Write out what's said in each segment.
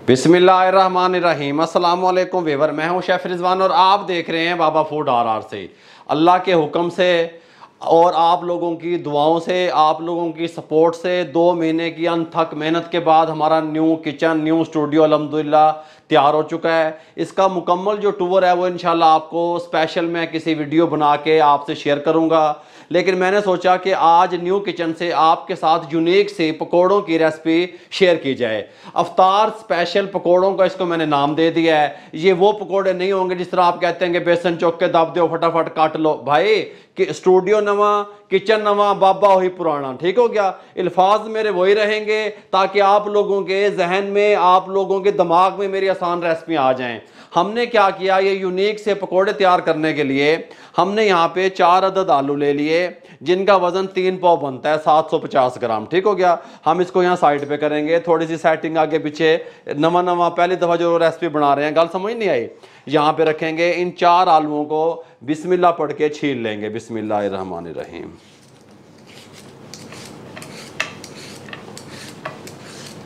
बिस्मिल्लाहिर्रहमानिर्रहीम। अस्सलाम वालेकुम वीवर, मैं हूं शेफ रिजवान और आप देख रहे हैं बाबा फूड आर से। अल्लाह के हुक्म से और आप लोगों की दुआओं से, आप लोगों की सपोर्ट से 2 महीने की अनथक मेहनत के बाद हमारा न्यू किचन, न्यू स्टूडियो अल्हम्दुलिल्लाह तैयार हो चुका है। इसका मुकम्मल जो टूर है वो इंशाल्लाह आपको स्पेशल मैं किसी वीडियो बना के आपसे शेयर करूंगा। लेकिन मैंने सोचा कि आज न्यू किचन से आपके साथ यूनिक से पकोड़ों की रेसिपी शेयर की जाए। अफ्तार स्पेशल पकोड़ों का इसको मैंने नाम दे दिया है। ये वो पकोड़े नहीं होंगे जिस तरह आप कहते हैं कि बेसन चौक के दब दो फटाफट काट लो। भाई कि स्टूडियो नवा, किचन नवा, बाबा वही पुराना। ठीक हो गया? अल्फाज मेरे वही रहेंगे ताकि आप लोगों के जहन में, आप लोगों के दिमाग में मेरी आसान रेसिपी आ जाएं। हमने क्या किया, ये यूनिक से पकोड़े तैयार करने के लिए हमने यहाँ पे 4 अदद आलू ले लिए जिनका वजन 3 पाव बनता है, 750 ग्राम। ठीक हो गया? हम इसको यहाँ साइड पे करेंगे। थोड़ी सी सेटिंग आगे पीछे, नवा पहली दफ़ा जो रेसिपी बना रहे हैं, गल समझ नहीं आई। यहाँ पे रखेंगे। इन 4 आलुओं को बिस्मिल्लाह पढ़ के छील लेंगे। बिस्मिल्लाहिर्रहमानिर्रहीम।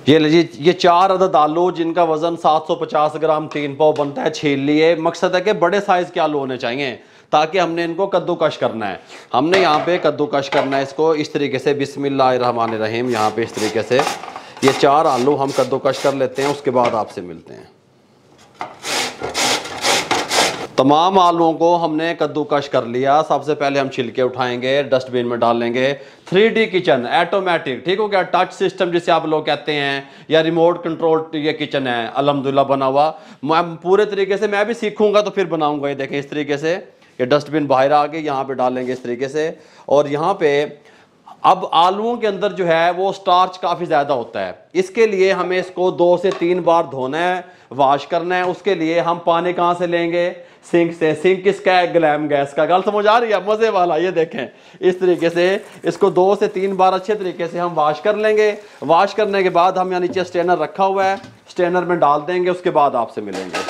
ये लीजिए, ये 4 अदद आलू जिनका वजन 750 ग्राम 3 पाव बनता है, छील लिए। मकसद है कि बड़े साइज के आलू होने चाहिए ताकि हमने इनको कद्दूकश करना है। हमने यहाँ पे कद्दूकश करना है इसको इस तरीके से। बिस्मिल्लाहिर्रहमानिर्रहीम। यहाँ पे इस तरीके से ये 4 आलू हम कद्दूकश कर लेते हैं, उसके बाद आपसे मिलते हैं। तमाम आलूओं को हमने कद्दूकश कर लिया। सबसे पहले हम छिलके उठाएंगे, डस्टबिन में डाल लेंगे। 3D किचन ऑटोमेटिक, ठीक हो गया, टच सिस्टम जिसे आप लोग कहते हैं, या रिमोट कंट्रोल ये किचन है अल्हम्दुलिल्लाह बना हुआ। मैं पूरे तरीके से मैं भी सीखूंगा तो फिर बनाऊंगा। ये देखें इस तरीके से, ये डस्टबिन बाहर आ गए, यहाँ पे डालेंगे इस तरीके से। और यहाँ पे अब आलूओं के अंदर जो है वो स्टार्च काफ़ी ज़्यादा होता है। इसके लिए हमें इसको 2 से 3 बार धोना है, वॉश करना है। उसके लिए हम पानी कहाँ से लेंगे? सिंक से। सिंक किसका है? ग्लैम गैस का। गल समझ आ रही है? मज़े वाला। ये देखें इस तरीके से इसको 2 से 3 बार अच्छे तरीके से हम वॉश कर लेंगे। वॉश करने के बाद हम यहाँ नीचे स्ट्रेनर रखा हुआ है, स्ट्रेनर में डाल देंगे। उसके बाद आपसे मिलेंगे।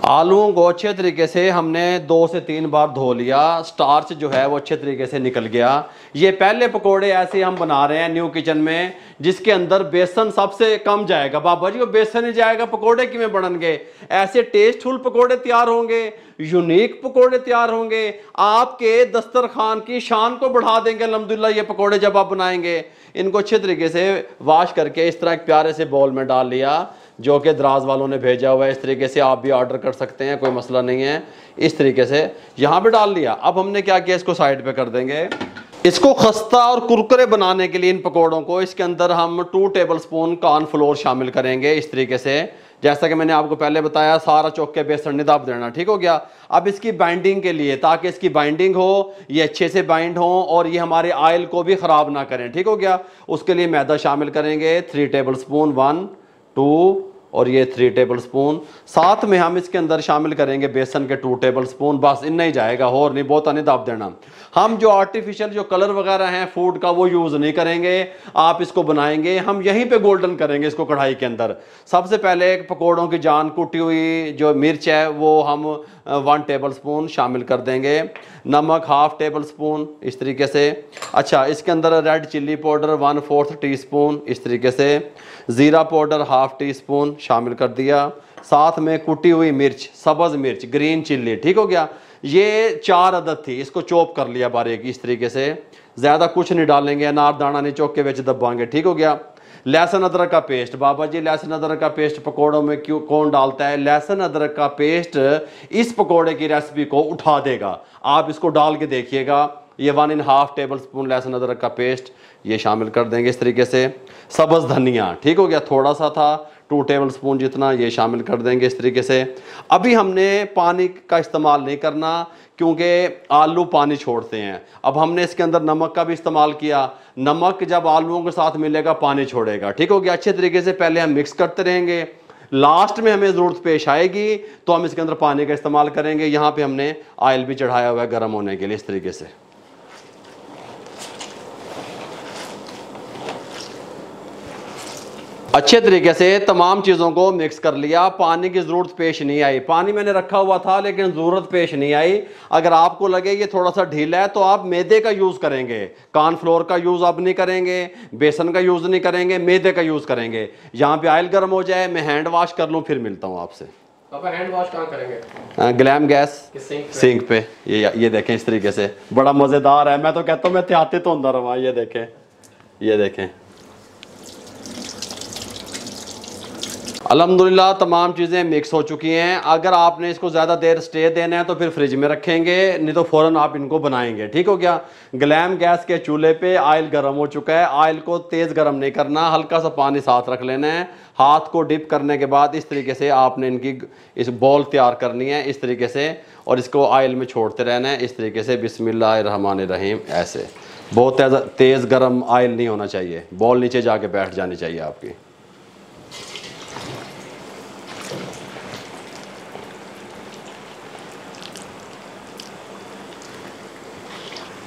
आलूओं को अच्छे तरीके से हमने 2 से 3 बार धो लिया। स्टार्च जो है वो अच्छे तरीके से निकल गया। ये पहले पकोड़े ऐसे हम बना रहे हैं न्यू किचन में जिसके अंदर बेसन सबसे कम जाएगा। बाबा जी वो बेसन ही जाएगा, पकोड़े किमें बननगे? ऐसे टेस्टफुल पकोड़े तैयार होंगे, यूनिक पकोड़े तैयार होंगे, आपके दस्तरखान की शान को बढ़ा देंगे अल्हम्दुलिल्लाह ये पकोड़े जब आप बनाएंगे। इनको अच्छे तरीके से वॉश करके इस तरह एक प्यारे से बाउल में डाल लिया जो कि दराज वालों ने भेजा हुआ है। इस तरीके से आप भी ऑर्डर कर सकते हैं, कोई मसला नहीं है। इस तरीके से यहाँ पे डाल लिया। अब हमने क्या किया, इसको साइड पे कर देंगे। इसको खस्ता और कुरकुरे बनाने के लिए इन पकोड़ों को इसके अंदर हम 2 टेबलस्पून कॉर्नफ्लोर शामिल करेंगे इस तरीके से। जैसा कि मैंने आपको पहले बताया, सारा चौक के बेसन नहीं दाब देना। ठीक हो गया? अब इसकी बाइंडिंग के लिए, ताकि इसकी बाइंडिंग हो, ये अच्छे से बाइंड हो और ये हमारे ऑयल को भी ख़राब ना करें। ठीक हो गया? उसके लिए मैदा शामिल करेंगे 3 टेबलस्पून, 1 2 और ये 3 टेबलस्पून। साथ में हम इसके अंदर शामिल करेंगे बेसन के 2 टेबलस्पून। बस इतना ही जाएगा, और नहीं, बहुत नहीं दाब देना। हम जो आर्टिफिशियल जो कलर वगैरह हैं फूड का वो यूज़ नहीं करेंगे। आप इसको बनाएंगे, हम यहीं पे गोल्डन करेंगे इसको कढ़ाई के अंदर। सबसे पहले पकोड़ों की जान कुटी हुई जो मिर्च है वो हम 1 टेबलस्पून शामिल कर देंगे। नमक 1/2 टेबलस्पून इस तरीके से। अच्छा, इसके अंदर रेड चिल्ली पाउडर 1/4 टीस्पून इस तरीके से। ज़ीरा पाउडर 1/2 टीस्पून शामिल कर दिया। साथ में कुटी हुई मिर्च, सब्ज़ मिर्च, ग्रीन चिल्ली। ठीक हो गया? ये 4 अदद थी, इसको चॉप कर लिया बारीक इस तरीके से। ज़्यादा कुछ नहीं डालेंगे, अनार दाना नहीं चौक के विच दबाएंगे। ठीक हो गया? लहसुन अदरक का पेस्ट। बाबा जी लहसुन अदरक का पेस्ट पकोड़ों में क्यों कौन डालता है? लहसुन अदरक का पेस्ट इस पकोड़े की रेसिपी को उठा देगा। आप इसको डाल के देखिएगा। ये 1.5 टेबलस्पून लहसुन अदरक का पेस्ट ये शामिल कर देंगे इस तरीके से। सब्ज़ धनिया, ठीक हो गया, थोड़ा सा था, 2 टेबलस्पून जितना, ये शामिल कर देंगे इस तरीके से। अभी हमने पानी का इस्तेमाल नहीं करना क्योंकि आलू पानी छोड़ते हैं। अब हमने इसके अंदर नमक का भी इस्तेमाल किया। नमक जब आलूओं के साथ मिलेगा पानी छोड़ेगा। ठीक हो गया? अच्छे तरीके से पहले हम मिक्स करते रहेंगे। लास्ट में हमें ज़रूरत पेश आएगी तो हम इसके अंदर पानी का इस्तेमाल करेंगे। यहाँ पे हमने ऑयल भी चढ़ाया हुआ है गर्म होने के लिए इस तरीके से। अच्छे तरीके से तमाम चीज़ों को मिक्स कर लिया, पानी की ज़रूरत पेश नहीं आई। पानी मैंने रखा हुआ था लेकिन ज़रूरत पेश नहीं आई। अगर आपको लगे ये थोड़ा सा ढीला है तो आप मैदे का यूज़ करेंगे, कॉर्नफ्लोर का यूज़ अब नहीं करेंगे, बेसन का यूज़ नहीं करेंगे, मैदे का यूज़ करेंगे। यहाँ पे ऑयल गर्म हो जाए, मैं हैंड वॉश कर लूँ, फिर मिलता हूँ आपसे। पापा हैंड वॉश कहाँ करेंगे? ग्लैम गैस सिंक पे। ये देखें इस तरीके से, बड़ा मज़ेदार है। मैं तो कहता हूँ मैं त्याते तो अंदर रहा। ये देखें, ये देखें। अल्हम्दुलिल्लाह तमाम चीज़ें मिक्स हो चुकी हैं। अगर आपने इसको ज़्यादा देर स्टे देना है तो फिर फ्रिज में रखेंगे, नहीं तो फ़ौरन आप इनको बनाएंगे। ठीक हो गया। ग्लैम गैस के चूल्हे पे ऑयल गर्म हो चुका है। ऑयल को तेज़ गर्म नहीं करना, हल्का सा पानी साथ रख लेना है। हाथ को डिप करने के बाद इस तरीके से आपने इनकी इस बॉल तैयार करनी है इस तरीके से, और इसको ऑयल में छोड़ते रहना है इस तरीके से। बिस्मिल्लाहिर्रहमानिर्रहीम। ऐसे बहुत तेज़ गर्म ऑयल नहीं होना चाहिए, बॉल नीचे जाके बैठ जानी चाहिए आपकी।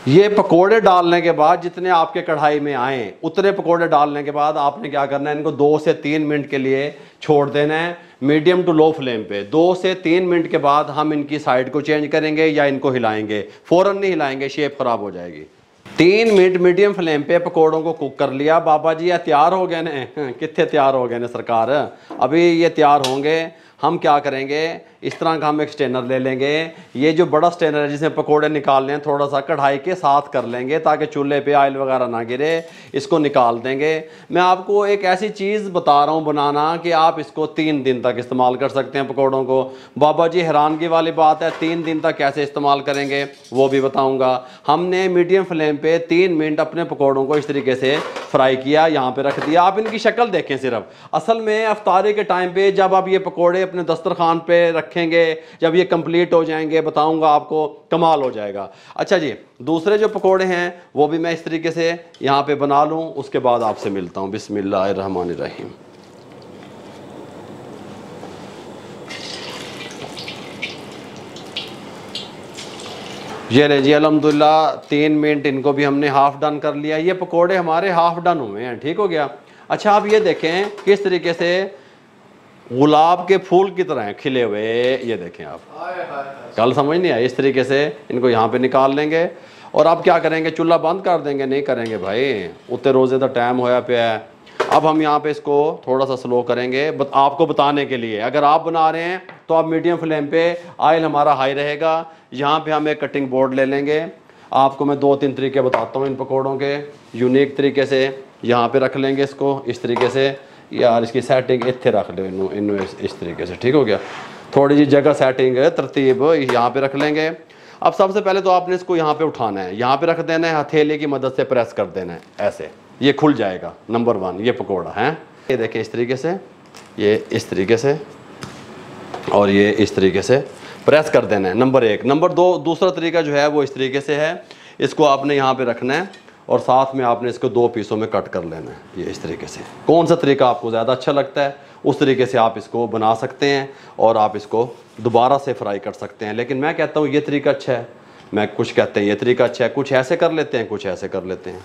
ये पकोड़े डालने के बाद जितने आपके कढ़ाई में आए उतने पकोड़े डालने के बाद आपने क्या करना है, इनको 2 से 3 मिनट के लिए छोड़ देना है मीडियम टू लो फ्लेम पे। 2 से 3 मिनट के बाद हम इनकी साइड को चेंज करेंगे या इनको हिलाएंगे। फ़ौरन नहीं हिलाएंगे, शेप ख़राब हो जाएगी। 3 मिनट मीडियम फ्लेम पे पकोड़ों को कुक कर लिया। बाबा जी ये तैयार हो गए ने, कितने तैयार हो गए ने सरकार। अभी ये तैयार होंगे। हम क्या करेंगे, इस तरह का हम एक स्टेनर ले लेंगे। ये जो बड़ा स्टेनर है जिसमें पकोड़े निकालने हैं, थोड़ा सा कढ़ाई के साथ कर लेंगे ताकि चूल्हे पे ऑयल वगैरह ना गिरे। इसको निकाल देंगे। मैं आपको एक ऐसी चीज़ बता रहा हूँ बनाना कि आप इसको 3 दिन तक इस्तेमाल कर सकते हैं पकोड़ों को। बाबा जी हैरानगी वाली बात है, 3 दिन तक कैसे इस्तेमाल करेंगे वो भी बताऊँगा। हमने मीडियम फ्लेम पे 3 मिनट अपने पकोड़ों को इस तरीके से फ्राई किया, यहाँ पे रख दिया। आप इनकी शक्ल देखें सिर्फ। असल में अफ्तारी के टाइम पे जब आप ये पकोड़े अपने दस्तरखान पे रखेंगे, जब ये कंप्लीट हो जाएंगे, बताऊंगा आपको, कमाल हो जाएगा। अच्छा जी, दूसरे जो पकोड़े हैं वो भी मैं इस तरीके से यहाँ पे बना लूँ, उसके बाद आपसे मिलता हूँ। बिस्मिल्लाहिर्रहमानिर्रहीम। ये ले जी, अल्हम्दुलिल्लाह 3 मिनट इनको भी हमने हाफ डन कर लिया। ये पकोड़े हमारे हाफ डन हुए हैं। ठीक हो गया। अच्छा आप ये देखें किस तरीके से गुलाब के फूल की तरह खिले हुए। ये देखें आप, कल समझ नहीं आया। इस तरीके से इनको यहाँ पे निकाल लेंगे और अब क्या करेंगे, चूल्हा बंद कर देंगे। नहीं करेंगे भाई, उतने रोज़े का टाइम होया पे है। अब हम यहाँ पे इसको थोड़ा सा स्लो करेंगे आपको बताने के लिए। अगर आप बना रहे हैं तो आप मीडियम फ्लेम पे, ऑयल हमारा हाई रहेगा। यहाँ पे हम एक कटिंग बोर्ड ले लेंगे। आपको मैं 2-3 तरीके बताता हूँ इन पकौड़ों के यूनिक तरीके से। यहाँ पे रख लेंगे इसको इस तरीके से। यार इसकी सेटिंग इतने रख लो इन इस तरीके से। ठीक हो गया। थोड़ी सी जगह सेटिंग तरतीब यहाँ पे रख लेंगे। अब सबसे पहले तो आपने इसको यहाँ पे उठाना है, यहाँ पे रख देना है, हथेली की मदद से प्रेस कर देना है ऐसे, ये खुल जाएगा। नंबर 1 ये पकौड़ा है। ये देखें इस तरीके से, ये इस तरीके से, और ये इस तरीके से प्रेस कर देना है। नंबर 1। नंबर 2 दूसरा तरीका जो है वो इस तरीके से है। इसको आपने यहाँ पे रखना है और साथ में आपने इसको 2 पीसों में कट कर लेना है। ये इस तरीके से। कौन सा तरीका आपको ज़्यादा अच्छा लगता है उस तरीके से आप इसको बना सकते हैं और आप इसको दोबारा से फ्राई कर सकते हैं। लेकिन मैं कहता हूँ ये तरीका अच्छा है, मैं कुछ कहते हैं ये तरीका अच्छा है, कुछ ऐसे कर लेते हैं, कुछ ऐसे कर लेते हैं।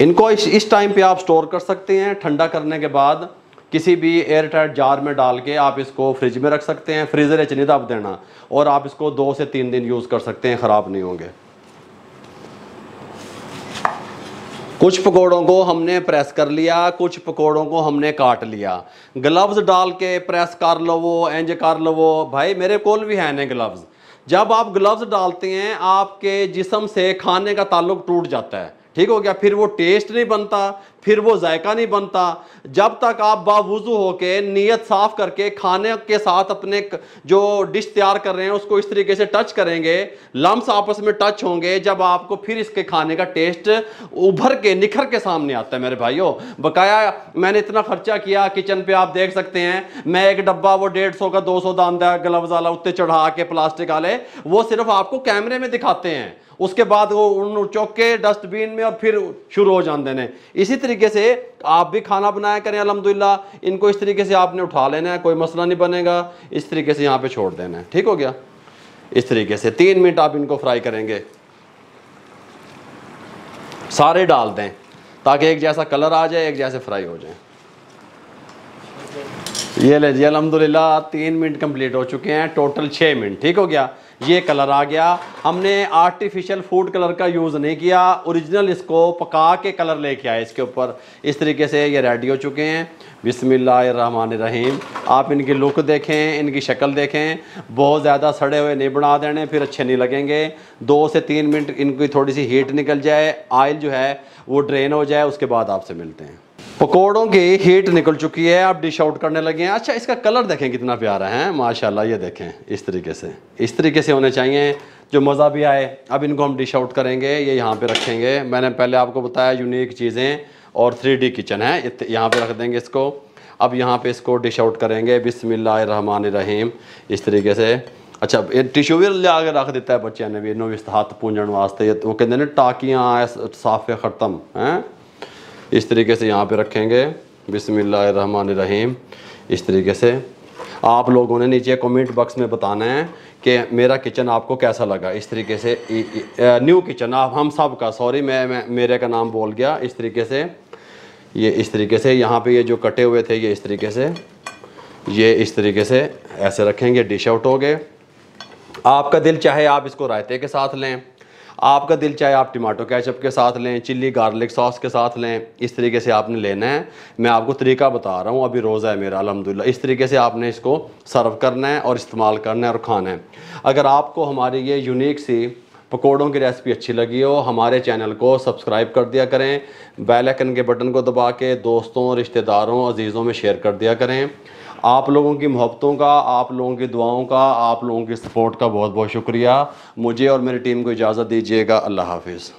इनको इस टाइम पे आप स्टोर कर सकते हैं। ठंडा करने के बाद किसी भी एयर टाइट जार में डाल के आप इसको फ्रिज में रख सकते हैं। फ्रीज़र च नहीं दब देना, और आप इसको 2 से 3 दिन यूज़ कर सकते हैं, ख़राब नहीं होंगे। कुछ पकोड़ों को हमने प्रेस कर लिया, कुछ पकोड़ों को हमने काट लिया। ग्लव्स डाल के प्रेस कर लो, वो इंज कर लो वो। भाई मेरे कोल भी हैं ने ग्लव्स। जब आप ग्लव्स डालते हैं आपके जिस्म से खाने का ताल्लुक टूट जाता है। ठीक हो गया। फिर वो टेस्ट नहीं बनता, फिर वो जायका नहीं बनता। जब तक आप बावुज़ू होके नियत साफ करके खाने के साथ अपने जो डिश तैयार कर रहे हैं उसको इस तरीके से टच करेंगे, लम्स आपस में टच होंगे, जब आपको फिर इसके खाने का टेस्ट उभर के निखर के सामने आता है। मेरे भाइयों, बकाया मैंने इतना खर्चा किया किचन पे, आप देख सकते हैं। मैं एक डब्बा वो 150 का 200 दांदा ग्लव्स वाला उत्ते चढ़ा के प्लास्टिक वाले, वो सिर्फ आपको कैमरे में दिखाते हैं। उसके बाद वो उन चौक के डस्टबिन में और फिर शुरू हो जाते हैं। इसी तरीके से आप भी खाना बनाया करें। अल्हम्दुलिल्लाह इनको इस तरीके से आपने उठा लेना है, कोई मसला नहीं बनेगा। इस तरीके से यहाँ पे छोड़ देना है। ठीक हो गया। इस तरीके से 3 मिनट आप इनको फ्राई करेंगे। सारे डाल दें ताकि एक जैसा कलर आ जाए, एक जैसे फ्राई हो जाए। ये ले जी अल्हम्दुलिल्लाह 3 मिनट कंप्लीट हो चुके हैं, टोटल 6 मिनट। ठीक हो गया, ये कलर आ गया। हमने आर्टिफिशियल फूड कलर का यूज़ नहीं किया, ओरिजिनल इसको पका के कलर लेके आए इसके ऊपर। इस तरीके से ये रेडी हो चुके हैं। बिस्मिल्लाहिर्रहमानिर्रहीम। आप इनकी लुक देखें, इनकी शक्ल देखें, बहुत ज़्यादा सड़े हुए नहीं बना देने, फिर अच्छे नहीं लगेंगे। 2 से 3 मिनट इनकी थोड़ी सी हीट निकल जाए, ऑयल जो है वो ड्रेन हो जाए, उसके बाद आपसे मिलते हैं। पकोड़ों की हीट निकल चुकी है, आप डिश आउट करने लगे हैं। अच्छा, इसका कलर देखें कितना प्यारा है माशाल्लाह। ये देखें, इस तरीके से होने चाहिए जो मज़ा भी आए। अब इनको हम डिश आउट करेंगे, ये यहाँ पे रखेंगे। मैंने पहले आपको बताया यूनिक चीज़ें और 3D किचन है, यहाँ पे रख देंगे इसको। अब यहाँ पे इसको डिश आउट करेंगे बिस्मिल्लाहिर्रहमानिर्रहीम इस तरीके से। अच्छा, ये टिश्यू भी ले आके रख देता है बच्चे ने भी, इन्होंने हाथ पूंजन वास्ते। वो कहते हैं टाकियाँ साफ़े ख़त्म हैं। इस तरीके से यहाँ पे रखेंगे बिस्मिल्लाहिर्रहमानिर्रहीम इस तरीके से। आप लोगों ने नीचे कमेंट बॉक्स में बताना है कि मेरा किचन आपको कैसा लगा। इस तरीके से न्यू किचन, आप हम सब का, सॉरी मैं मेरे का नाम बोल गया। इस तरीके से ये इस तरीके से यहाँ पे ये जो कटे हुए थे ये इस तरीके से, ये इस तरीके से ऐसे रखेंगे। डिश आउट हो गए। आपका दिल चाहे आप इसको रायते के साथ लें, आपका दिल चाहे आप टमाटो केचप के साथ लें, चिल्ली गार्लिक सॉस के साथ लें। इस तरीके से आपने लेना है। मैं आपको तरीका बता रहा हूँ, अभी रोज़ा है मेरा अल्हम्दुलिल्लाह। इस तरीके से आपने इसको सर्व करना है और इस्तेमाल करना है और खाना है। अगर आपको हमारी ये यूनिक सी पकोड़ों की रेसिपी अच्छी लगी हो, हमारे चैनल को सब्सक्राइब कर दिया करें, बेल आइकन के बटन को दबा के दोस्तों, रिश्तेदारों, अजीज़ों में शेयर कर दिया करें। आप लोगों की मोहब्बतों का, आप लोगों की दुआओं का, आप लोगों की सपोर्ट का बहुत बहुत शुक्रिया। मुझे और मेरी टीम को इजाज़त दीजिएगा। अल्लाह हाफिज़।